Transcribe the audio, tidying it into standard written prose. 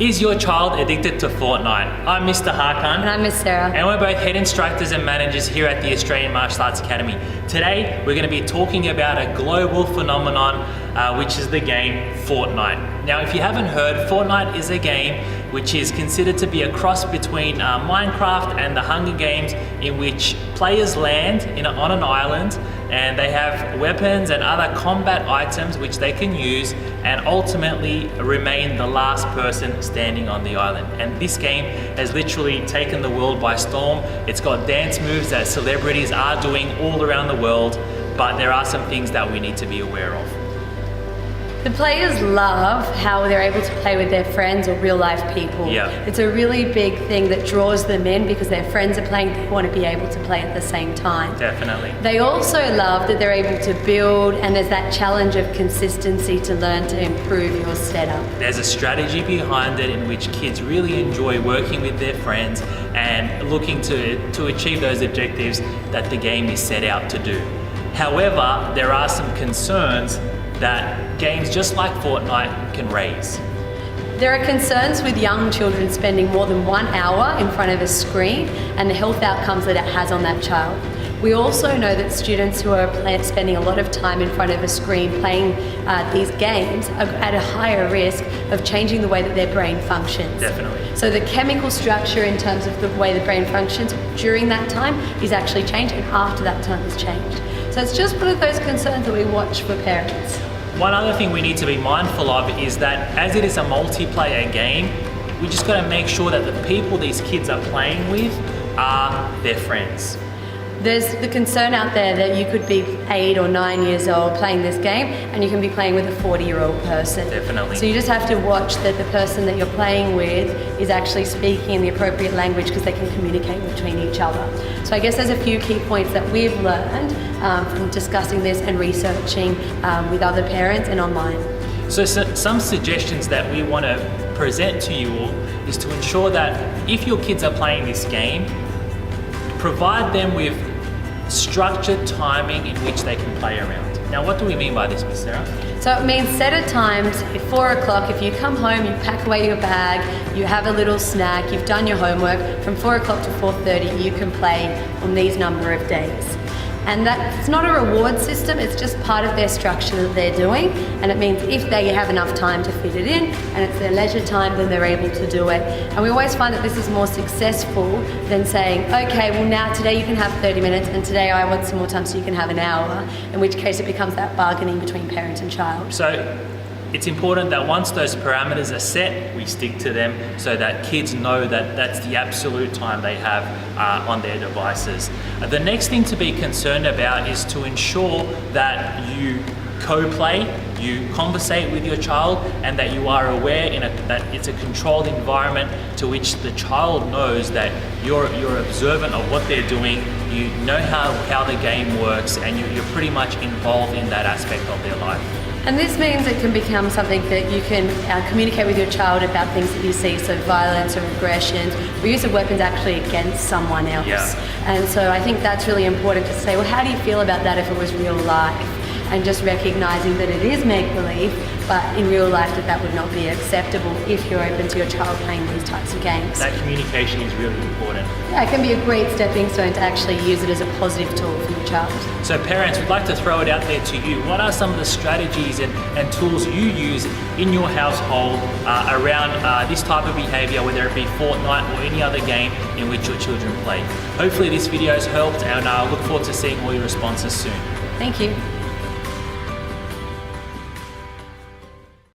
Is your child addicted to Fortnite? I'm Mr. Hakan. And I'm Miss Sarah. And we're both head instructors and managers here at the Australian Martial Arts Academy. Today, we're going to be talking about a global phenomenon, which is the game Fortnite. Now, if you haven't heard, Fortnite is a game which is considered to be a cross between Minecraft and the Hunger Games, in which players land on an island and they have weapons and other combat items which they can use and ultimately remain the last person standing on the island. And this game has literally taken the world by storm. It's got dance moves that celebrities are doing all around the world, but there are some things that we need to be aware of. The players love how they're able to play with their friends or real life people. Yeah. It's a really big thing that draws them in because their friends are playing, they want to be able to play at the same time. Definitely. They also love that they're able to build, and there's that challenge of consistency to learn to improve your setup. There's a strategy behind it in which kids really enjoy working with their friends and looking to achieve those objectives that the game is set out to do. However, there are some concerns that games just like Fortnite can raise. There are concerns with young children spending more than 1 hour in front of a screen and the health outcomes that it has on that child. We also know that students who are spending a lot of time in front of a screen playing these games are at a higher risk of changing the way that their brain functions. Definitely. So the chemical structure in terms of the way the brain functions during that time is actually changed, and after that time is changed. So it's just one of those concerns that we watch for parents. One other thing we need to be mindful of is that as it is a multiplayer game, we just got to make sure that the people these kids are playing with are their friends. There's the concern out there that you could be 8 or 9 years old playing this game and you can be playing with a 40-year-old person. Definitely. So you just have to watch that the person that you're playing with is actually speaking in the appropriate language because they can communicate between each other. So I guess there's a few key points that we've learned from discussing this and researching with other parents and online. So some suggestions that we want to present to you all is to ensure that if your kids are playing this game, provide them with structured timing in which they can play around. Now, what do we mean by this, Miss Sarah? So it means set a times, at 4 o'clock, if you come home, you pack away your bag, you have a little snack, you've done your homework, from 4 o'clock to 4:30 you can play on these number of days. And it's not a reward system, it's just part of their structure that they're doing, and it means if they have enough time to fit it in and it's their leisure time, then they're able to do it. And we always find that this is more successful than saying, okay, well now today you can have 30 minutes and today I want some more time so you can have an hour, in which case it becomes that bargaining between parent and child. So it's important that once those parameters are set, we stick to them so that kids know that that's the absolute time they have on their devices. The next thing to be concerned about is to ensure that you co-play, you conversate with your child, and that you are aware that it's a controlled environment to which the child knows that you're observant of what they're doing, you know how the game works, and you're pretty much involved in that aspect of their life. And this means it can become something that you can communicate with your child about things that you see, so violence or aggressions, or use of weapons actually against someone else. Yeah. And so I think that's really important to say, well, how do you feel about that if it was real life? And just recognizing that it is make-believe, but in real life that would not be acceptable if you're open to your child playing these types of games. That communication is really important. Yeah, it can be a great stepping stone to actually use it as a positive tool for your child. So parents, we'd like to throw it out there to you. What are some of the strategies and tools you use in your household around this type of behavior, whether it be Fortnite or any other game in which your children play? Hopefully this video has helped, and I look forward to seeing all your responses soon. Thank you.